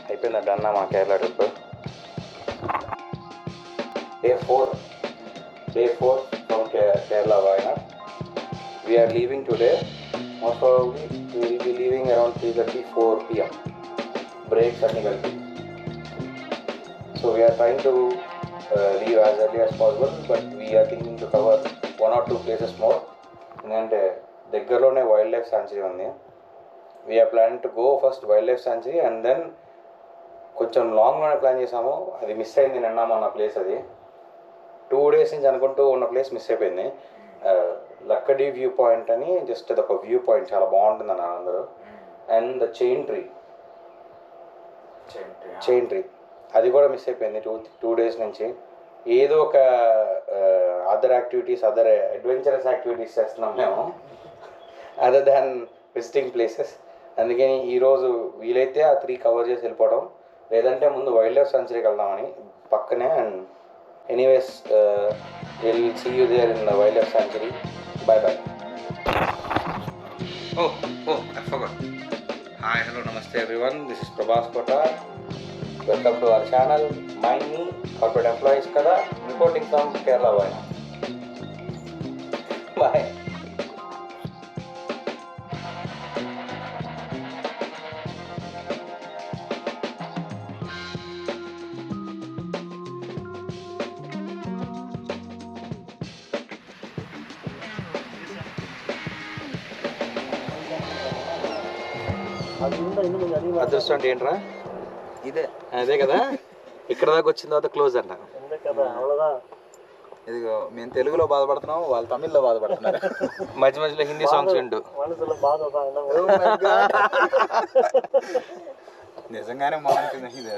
అయిపోయిందంట అన్న మా Kerala trip. Day 4 from Kerala, Wayanad. We are leaving today. Most probably we will be leaving around 3:34 p.m. Breaks are nikalti. So we are trying to leave as early as possible, but we are thinking to cover 1 or 2 places more. ఎందుకంటే దగ్గరలోనే wild life sanctuary ఉంది. We're planning to go first wild life sanctuary and then కొంచెం లాంగ్లోనే plan చేసాము. అది miss అయింది నిన్న మొన్న ప్లేస్. అది 2 days నుంచి అనుకుంటూ ఉన్న ప్లేస్ మిస్ అయిపోయింది. లక్కడీ వ్యూ పాయింట్ అని, జస్ట్ అది ఒక వ్యూ పాయింట్, చాలా బాగుంటుంది అన్నారు అందరూ. అండ్ ద చైన్ ట్రీ అది కూడా మిస్ అయిపోయింది 2 days నుంచి. ఏదో ఒక అదర్ అడ్వెంచరస్ యాక్టివిటీస్ చేస్తున్నాం మేము, అదర్ దాన్ విజిటింగ్ ప్లేసెస్. అందుకని ఈరోజు వీలైతే ఆ 3 కవర్ చేసి వెళ్ళిపోవడం, లేదంటే ముందు వైల్డ్ లైఫ్ సాంచురీకి వెళ్దామని పక్కనే. And anyways will see you there in the wild life sanctuary. Bye. I forgot. Hi, hello, namaste everyone. This is Prabhas Kota. Welcome to our channel, Mind Me, Corporate Employees Kada, reporting from Kerala, Wayanad. Bye. అదృష్టం అంటే ఏంట్రా? అదే కదా, ఇక్కడ దాకా వచ్చిన తర్వాత close అంట. ఇదిగో మేము తెలుగులో బాధపడుతున్నాం, వాళ్ళు తమిళ్లో బాధపడుతున్నారు. మధ్య మధ్యలో హిందీ సాంగ్స్ వింటూ. నిజంగానే మనం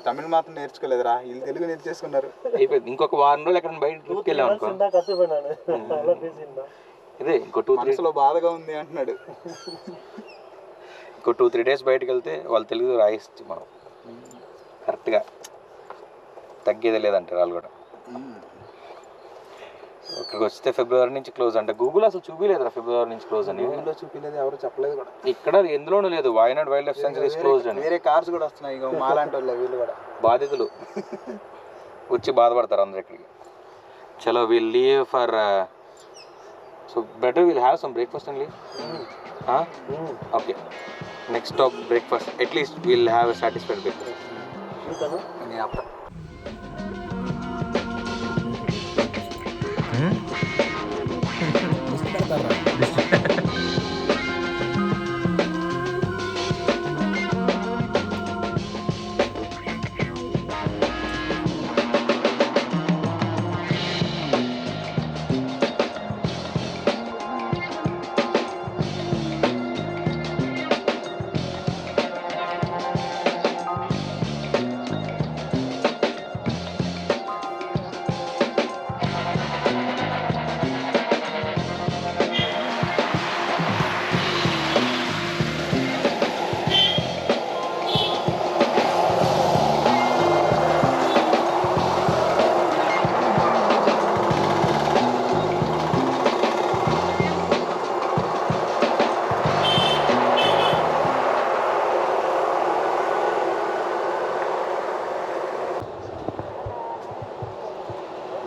తమిళ్ మాత్రం నేర్చుకోలేదురా, వీళ్ళు తెలుగు నేర్చేసుకున్నారు. అయిపోయింది. ఇంకొక వారం రోజులు ఎక్కడ బయట ట్రిప్కి వెళ్ళాం అనుకో, ఇదే ఇంకో 2-3 బాధగా ఉంది అంటున్నాడు. ఇంకో 2-3 days బయటకు వెళ్తే వాళ్ళు తెలుగు రాయిస్తే మనం కరెక్ట్గా తగ్గేదే లేదంటారు వాళ్ళు కూడా. ఇక్కడికి వస్తే ఫిబ్రవరి నుంచి క్లోజ్ అంటే గూగుల్ అసలు చూపించలేదురా ఫిబ్రవరి నుంచి క్లోజ్ అని. చూపించలేదు, ఎవరు చెప్పలేదు కూడా. ఇక్కడ ఎందులోనూ లేదు Wayanad wild life sanctuary close అని. వేరే కార్స్ కూడా వస్తున్నాయి, మాలాంటి వాళ్ళు వీళ్ళు కూడా బాధితులు వచ్చి బాధపడతారు అందరు ఇక్కడికి. చలో will leave for so better will have some breakfast and leave. Okay, next stop breakfast. At least will have a satisfied breakfast. నేను ఆపుతా.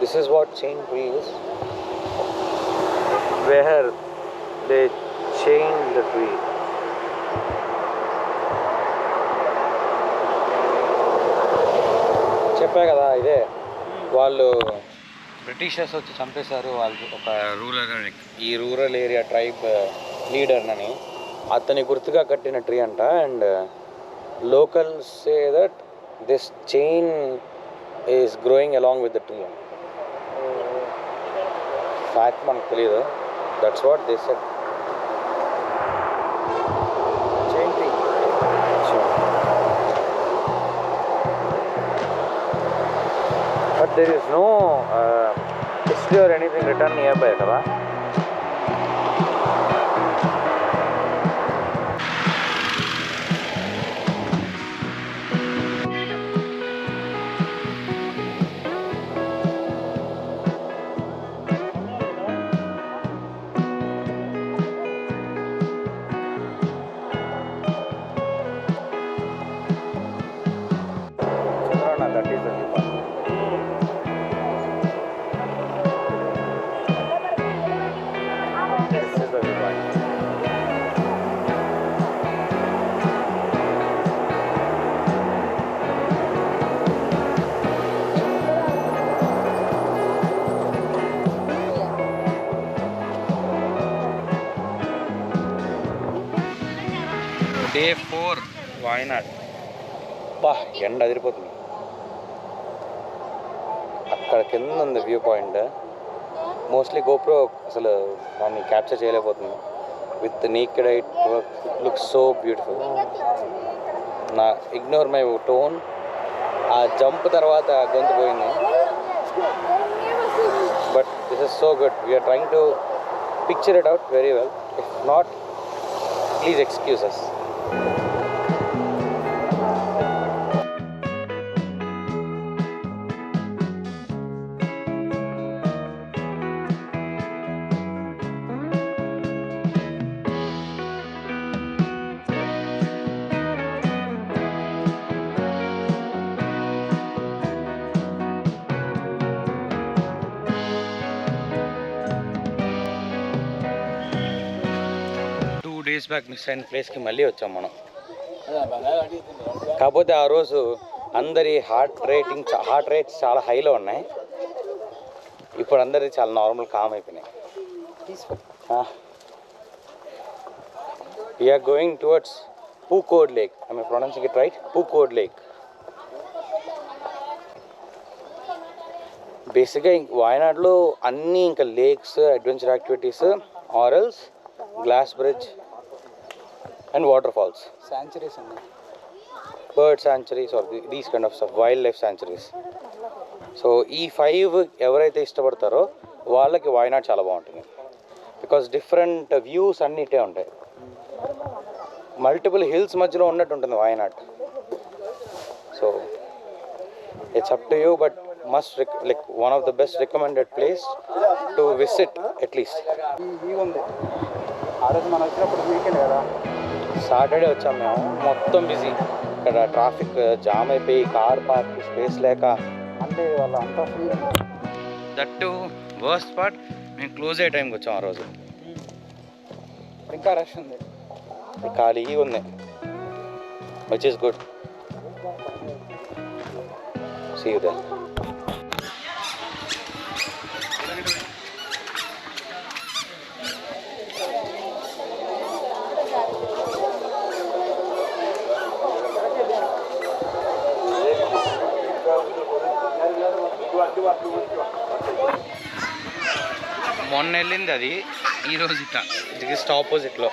This is what chain tree is, where they chain the tree. చెప్పా కదా, ఇదే వాళ్ళు Britishers వచ్చి చంపేశారు. వాళ్ళు ఒక ఈ రూరల్ ఏరియా ట్రైబ్ లీడర్నని, అతని గుర్తుగా కట్టిన ట్రీ అంట. And locals say that this chain is growing along with the tree. Fact మనకు తెలియదు, that's what they said. Chain tree. But there is no history or anything return nearby కదా. front is the viewpoint. This is the viewpoint. Day 4 Wayanad. బా ఎండ అదిరిపోతుంది. అక్కడ కింద ఉంది view point. Mostly GoPro అసలు దాన్ని క్యాప్చర్ చేయలేకపోతుంది. With naked eye it looks so beautiful. నా ఇగ్నోర్ మై టోన్. ఆ జంప్ తర్వాత గొంతు పోయింది. But this is so good. We're trying to picture it out very well. If not, please excuse us. Days back miss అయిన ప్లేస్కి మళ్ళీ వచ్చాం మనం. కాకపోతే ఆ రోజు అందరి హార్ట్ రేట్స్ చాలా హైలో ఉన్నాయి. ఇప్పుడు అందరి చాలా నార్మల్ కామ్ అయిపోయినాయి. We're going towards Pookode lake. I mean pronouncing it right, Pookode lake. బేసిక్గా వాయనాడులో అన్నీ ఇంకా లేక్స్, అడ్వెంచర్ యాక్టివిటీస్, ఆరల్స్, glass bridge and waterfalls, sanctuaries and bird sanctuaries or these kind of stuff, wildlife sanctuaries. So ఈ 5 ఎవరైతే ఇష్టపడతారో వాళ్ళకి వాయనాడ్ చాలా బాగుంటుంది. బికాస్ డిఫరెంట్ వ్యూస్ అన్నిటే ఉంటాయి. మల్టిపుల్ హిల్స్ మధ్యలో ఉన్నట్టు ఉంటుంది Wayanad. So it's up to you, but must like one of the best recommended place to visit at least. ఉంది. ఆ రోజు మనం వచ్చినప్పుడు వీకెండ్ కదా, సాటర్డే వచ్చాం మేము. మొత్తం బిజీ. ఇక్కడ ట్రాఫిక్ జామ్ అయిపోయి కార్ పార్క్ స్పేస్ లేక, అంటే వాళ్ళు అంతా ఫ్రీ. దట్టు వర్స్ట్ పార్ట్, మేము క్లోజ్ అయ్యే టైంకి వచ్చాం ఆ రోజు. ఇంకా రష్ ఉంది, ఖాళీగా ఉంది, which is good. See you there. మొన్న వెళ్ళింది అది, ఈరోజు ఇట్లా జస్ట్ ఆపోజిట్లో.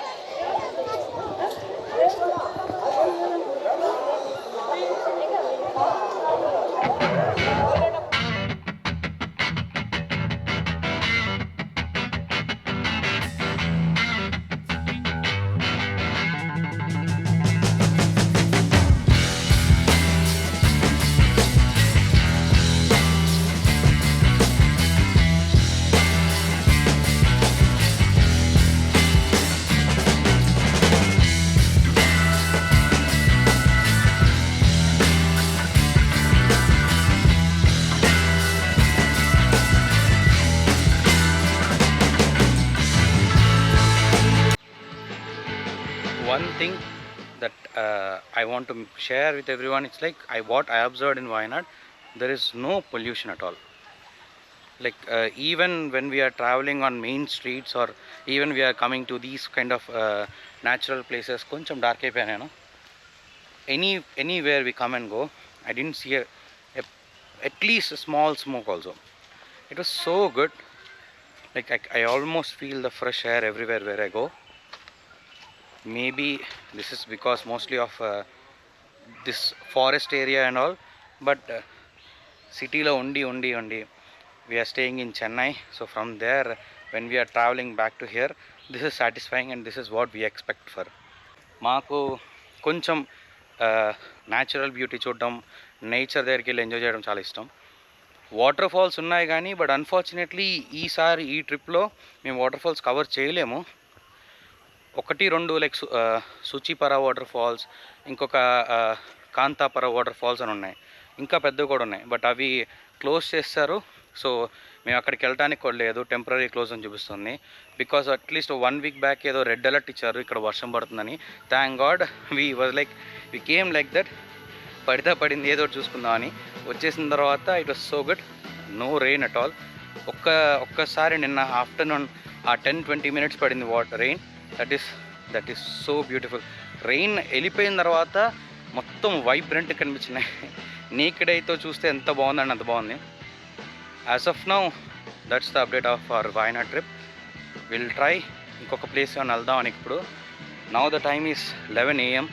One thing that I want to share with everyone, it's like what I observed in Wayanad, there is no pollution at all. Like even when we are traveling on main streets or even we are coming to these kind of natural places, koncham dark ayipayanu. Anywhere we come and go, I didn't see at least a small smoke also. It was so good. Like I almost feel the fresh air everywhere where I go. Maybe this is because mostly of this forest area and all, but city lo undi we are staying in Chennai, so from there when we are traveling back to here, this is satisfying and this is what we expect for. Maaku koncham natural beauty చూడడం, nature దగ్గరికి వెళ్ళి enjoy చేయడం చాలా ఇష్టం. Water falls ఉన్నాయి కానీ but unfortunately ఈసారి ఈ ట్రిప్లో మేము వాటర్ ఫాల్స్ కవర్ చేయలేము. 1-2 లైక్ సుచిపర వాటర్ ఫాల్స్, ఇంకొక కాంతాపర వాటర్ ఫాల్స్ అని ఉన్నాయి. ఇంకా పెద్దవి కూడా ఉన్నాయి, బట్ అవి క్లోజ్ చేస్తారు. సో మేము అక్కడికి వెళ్ళడానికి కూడా లేదు, టెంపరీ క్లోజ్ అని చూపిస్తుంది. బికాస్ అట్లీస్ట్ 1 వీక్ బ్యాక్ ఏదో రెడ్ అలర్ట్ ఇచ్చారు ఇక్కడ వర్షం పడుతుందని. Thank God we came like that. పడితే పడింది, ఏదో చూసుకుందామని వచ్చేసిన తర్వాత it was so good, no rain at all. ఒక్కసారి నిన్న ఆఫ్టర్నూన్ ఆ 10-20 minutes పడింది rain. That is so beautiful. Rain వెళ్ళిపోయిన తర్వాత మొత్తం వైబ్రెంట్ కనిపించినాయి. నీకడైతే చూస్తే ఎంత బాగుందండి, అంత బాగుంది. As of now that's the update of our Wayanad trip. Will try ఇంకొక ప్లేస్ ఏమైనా వెళ్దామని. ఇప్పుడు now the time is 11 AM.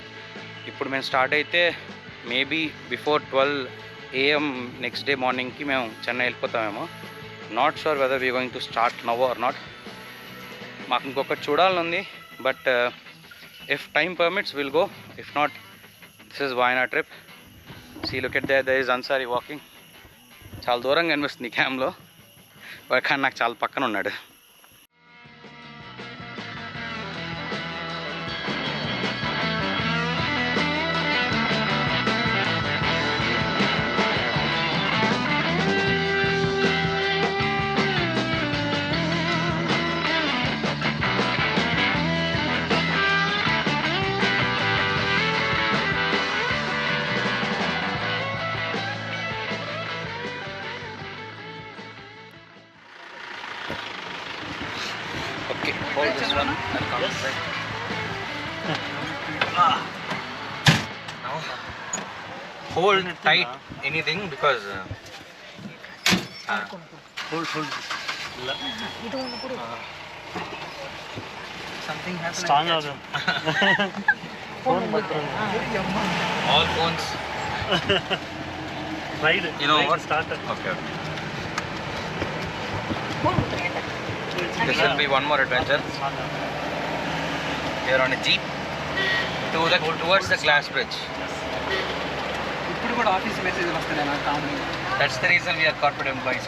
ఇప్పుడు మేము స్టార్ట్ అయితే maybe before 12 AM next day మార్నింగ్కి మేము చెన్నై వెళ్ళిపోతామేమో. Not sure whether we going to start now or not. మాకు ఇంకొకటి చూడాలని ఉంది, but if time permits will go. If not, this is Wayanad trip. See look at there is Ansari walking. చాలా దూరంగా కనిపిస్తుంది క్యామ్లో, కానీ నాకు చాలా పక్కన ఉన్నాడు. Okay, hold this one. I'll come inside. Now, hold tight anything because hold. Something happened. Strong out. All phones. Right. You know what? Started. Okay. This will be one more adventure. We are on a jeep towards the glass bridge. ఇప్పుడు కూడా office message వస్తాయి నాకు comedy. That's the reason we are corporate employees.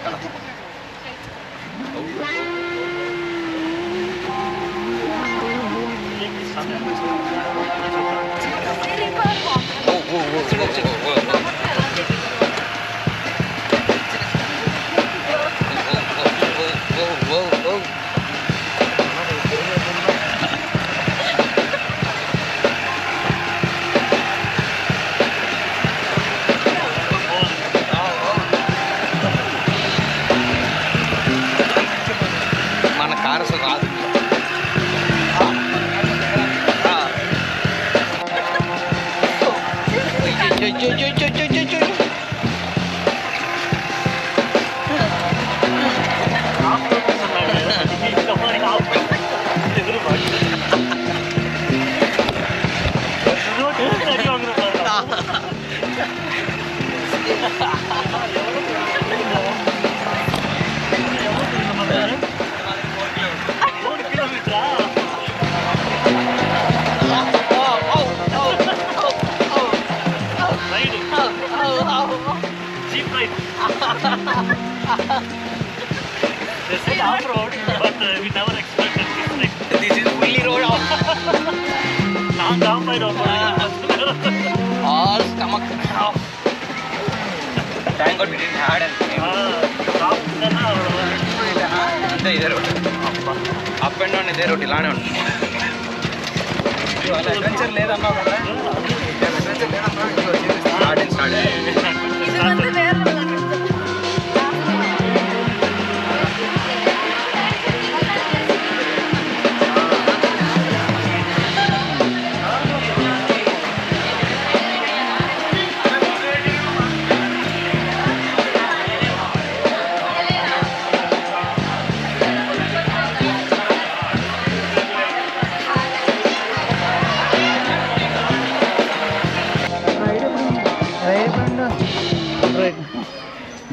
మన car అసలు రాదు. They said off-road, but we never expected this. This is fully road off. Long down by road. All stomach off. Thank God we didn't have anything. అంతే ఇదే road. Up and down ఇదే road, ఇలానే ఉంటుంది. Adventure లేదన్నావు కదా, adventure లేదన్నావు.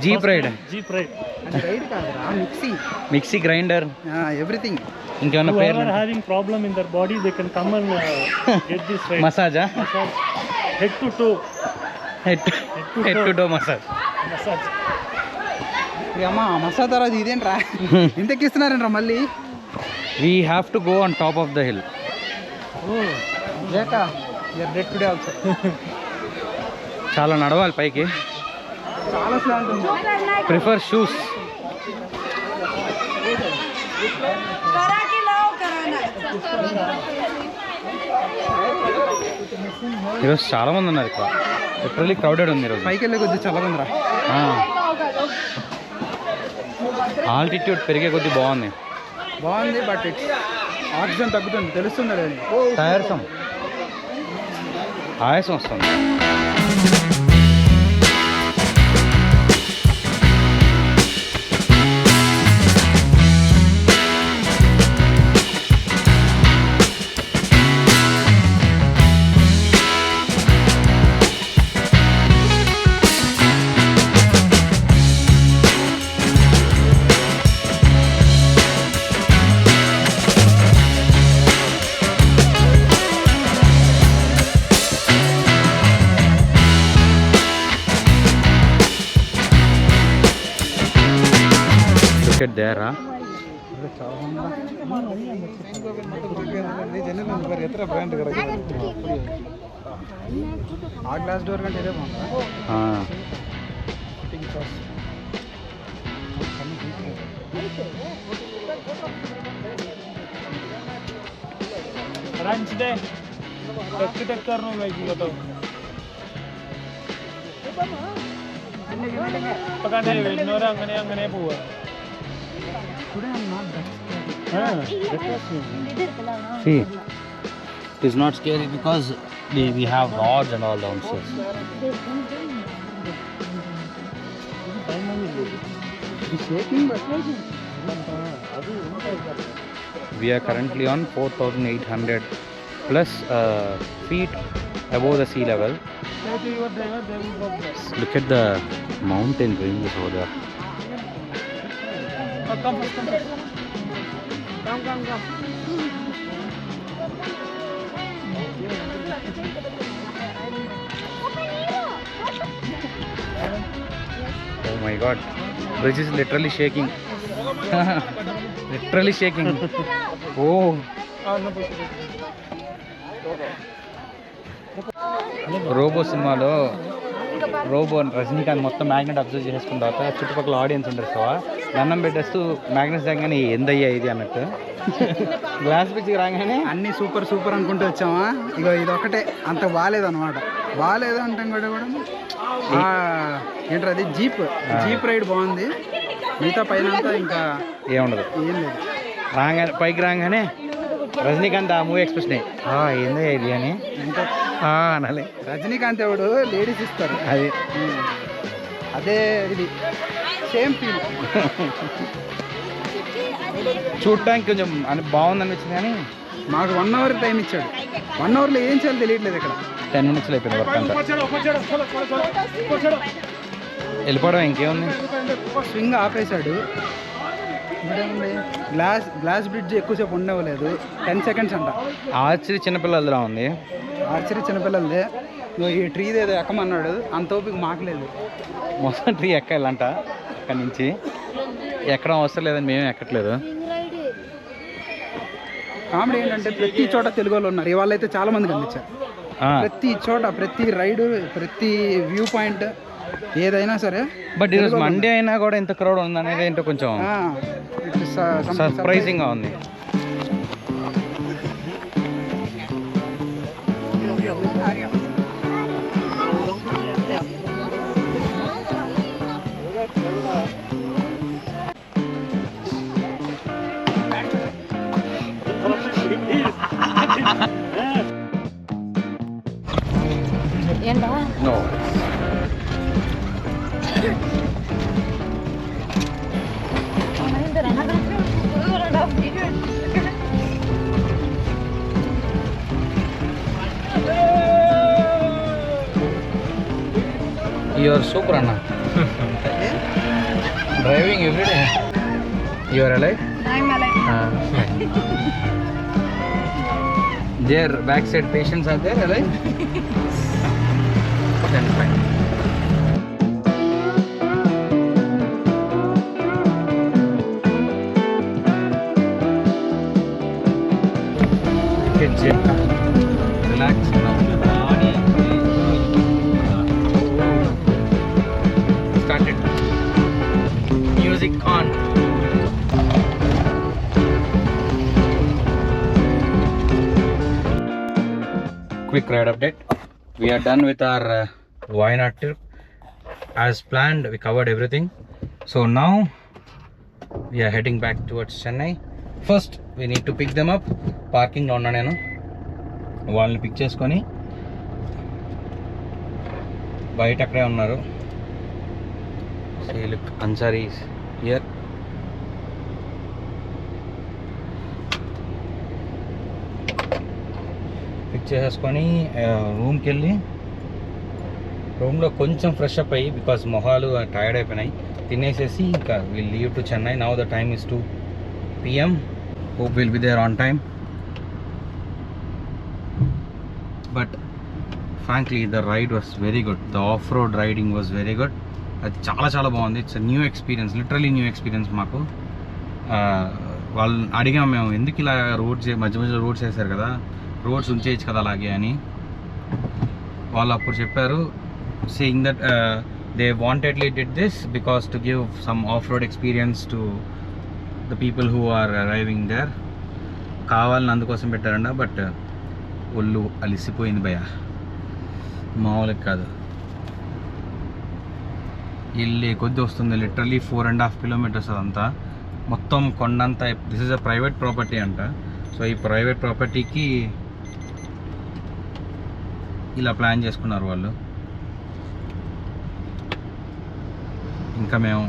Jeep ride. Jeep ride. అంటే ride కాదురా, మిక్సీ గ్రైండర్, ఎవ్రీథింగ్. ఇంకేమన్నా Whoever పేర్లు? having problem in their body, they can come and get this ride. మసాజా? Massage. Head to toe. Head to toe massage. Massage. అమ్మా మసాలా తర్వాత ఇదేంట్రా ఇంతకిస్తున్నారంట్రా మళ్ళీ. We have to go on top of the hill. లేక you're dead today also. చాలా నడవాలి పైకి. చాలా slant ఉంది. Prefer shoes. ఈరోజు చాలా మంది ఉన్నారు ఇక్కడ. లిటరల్లీ క్రౌడెడ్ ఉంది ఈరోజు. పైకి వెళ్ళే కొద్దిగా చాలా మందిరా. ఆల్టిట్యూడ్ పెరిగే కొద్ది బాగుంది. బట్ ఆక్సిజన్ తగ్గుతుంది, తెలుస్తుంది అది. ఆయాసం వస్తుంది. there, huh? ఆ గ్లాస్ డోర్ కంటే ఇదే బాగుంది. അങ്ങനെ പോവാ. See, it is not scary because we have rods and all downstairs. We are currently on 4,800 plus feet above the sea level. Look at the mountain ranges over there. Come. Oh my God, bridge is literally shaking. Literally shaking. Oh. Robo సినిమాలో రజనీకాంత్ మొత్తం magnet observe చేసుకున్న తర్వాత చుట్టుపక్కల audience ఉంటారు so దండం పెట్టేస్తూ magnets దగ్గరనే ఏందయ్యా ఇది అన్నట్టు గ్లాస్ బ్రిడ్జ్కి రాగానే అన్నీ సూపర్ అనుకుంటూ వచ్చామా. ఇక ఇది ఒకటే అంత బాగాలేదు అనమాట. బాగాలేదు అంటాం కూడా ఏంటో అది జీప్ రైడ్ బాగుంది. మిగతా పైన అంతా ఇంకా ఏముండదు, ఏం లేదు. రాగానే పైకి రాగానే రజనీకాంత్ ఆ మూవీ ఎక్స్ప్రెషన్ ఏందయ్యా ఇది అని అనాలి. రజనీకాంత్ ఎవడు లేడీస్ ఇస్తారు, అది అదే ఇది సేమ్ ఫీల్. చూడటానికి కొంచెం బాగుంది అనిపించింది కానీ మాకు 1 hour టైం ఇచ్చాడు. 1 hourలో ఏం చేయాలో తెలియట్లేదు. ఇక్కడ 10 minutes అయిపోయింది వర్క్ అంతా. వెళ్ళిపోవడం ఇంకేముంది. స్వింగ్ ఆపేశాడు. గ్లాస్ బ్రిడ్జ్ ఎక్కువసేపు ఉండవలేదు, 10 seconds అంట. ఆర్చరీ చిన్నపిల్లలలా ఉంది. ఆర్చరీ చిన్నపిల్లలదే. ఈ ట్రీ ఏదో ఎక్కమన్నాడు, అంత ఓపిక మాకలేదు. మొత్తం ట్రీ ఎక్కాలంట. అక్కడి నుంచి ఎక్కడం అవసరం లేదని మేమే ఎక్కట్లేదు. కామెడీ ఏంటంటే ప్రతి చోట తెలుగు వాళ్ళు ఉన్నారు. ఇవాళ అయితే చాలా మంది కనిపించారు. ప్రతి చోట, ప్రతి రైడ్, ప్రతి వ్యూ పాయింట్ ఏదైనా సరే. బట్ ఈరోజు మండే అయినా కూడా ఇంత క్రౌడ్ ఉంది అనేది ఏంటో కొంచెం సర్ప్రైజింగ్ గా ఉంది. No. You are super, Anna. Driving every day. You are alive? I'm alive. Their backside patients are there alive? Then fine. Relax now. quick ride update. We are done with our Wayanad trip. As planned, we covered everything. So now we are heading back towards Chennai. First, we need to pick them up. Parking lo unna nenu. వాళ్ళని pick చేసుకొని బయట అక్కడే ఉన్నారు. See, look, Ansari is here. Pick చేసేసుకొని రూమ్కి వెళ్ళి రూమ్లో కొంచెం ఫ్రెష్ అప్ అయ్యి బికాజ్ మొహాలు టైర్డ్ అయిపోయినాయి తినేసేసి ఇంకా will leave to Chennai. Now the time is 2 PM. Hope will be there on time. But frankly the ride was very good. The off road riding was very good. అది చాలా చాలా బాగుంది. It's new experience, literally new experience మాకు. వాళ్ళని అడిగాం మేము, ఎందుకు ఇలా రోడ్స్ మధ్య మధ్యలో రోడ్స్ వేసారు కదా, రోడ్స్ ఉంచేయచ్చు కదా అలాగే అని. వాళ్ళు అప్పుడు చెప్పారు, saying that they wantedly did this because to give some off road experience to the people who are arriving there. కావాలని అందుకోసం పెట్టారంట. బట్ ఒళ్ళు అలిసిపోయింది భయ, మామూలుగా కాదు. వెళ్ళే కొద్ది వస్తుంది. లిటరలీ 4.5 kilometers అదంతా, మొత్తం కొండంతా. This is a private property అంట. సో ఈ ప్రైవేట్ ప్రాపర్టీకి ఇలా ప్లాన్ చేసుకున్నారు వాళ్ళు. ఇంకా మేము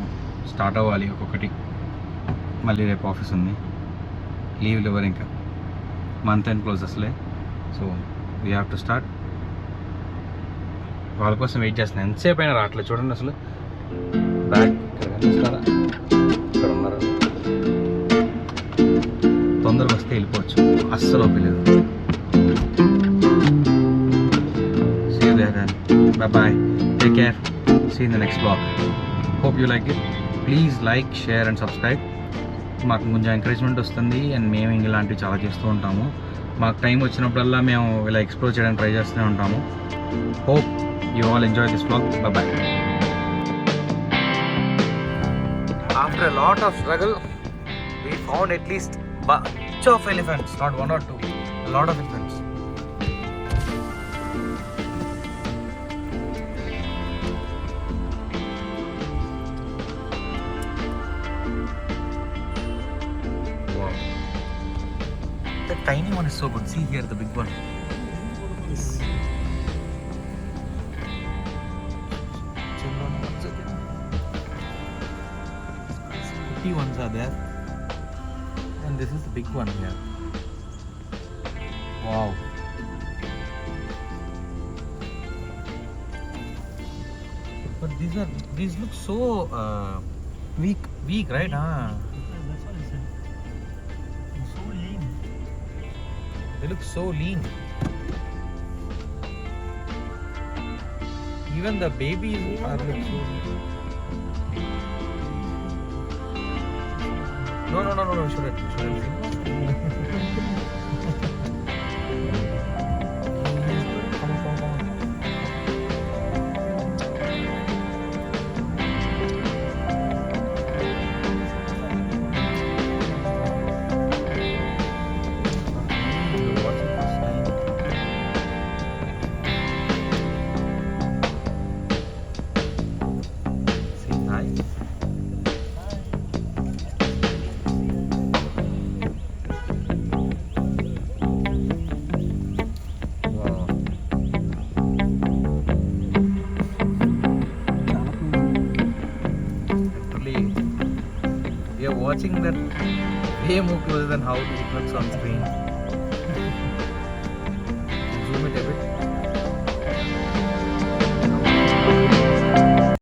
స్టార్ట్ అవ్వాలి ఒక్కొక్కటి. మళ్ళీ రేపు ఆఫీస్ ఉంది, లీవ్లు ఇవ్వరు ఇంకా, మంత్ ఎండ్ క్లోజ్ అసలే. So we have to start. వాళ్ళ కోసం వెయిట్ చేస్తున్నాను. ఎంతసేపు అయినా రావట్లేదు చూడండి అసలు. బ్యాగ్ ఇక్కడ కనిపిస్తారా, ఇక్కడ ఉన్నారు. తొందరగా వస్తే వెళ్ళిపోవచ్చు, అస్సలు ఒప్పలేదు. See you there then. Bye bye. Take care. See you in the next vlog. Hope you like it. Please like, share and subscribe. మాకు కొంచెం ఎంకరేజ్మెంట్ వస్తుంది అండ్ మేము ఇలాంటివి చాలా చేస్తూ ఉంటాము. మాకు టైం వచ్చినప్పుడల్లా మేము ఇలా ఎక్స్ప్లోర్ చేయడానికి ట్రై చేస్తూనే ఉంటాము. Hope you all enjoy this vlog. Bye bye. After a lot of struggle, we found at least bunch of elephants, not one or two, a lot of elephants. Wow, the tiny one is so good. See here, the big one. Ones are there, and this is the big one here. Wow. But these look so weak, right? So lean. They look so lean. Even the babies are look so lean. No, shouldn't see. Watching that way more closer than how it looks on screen.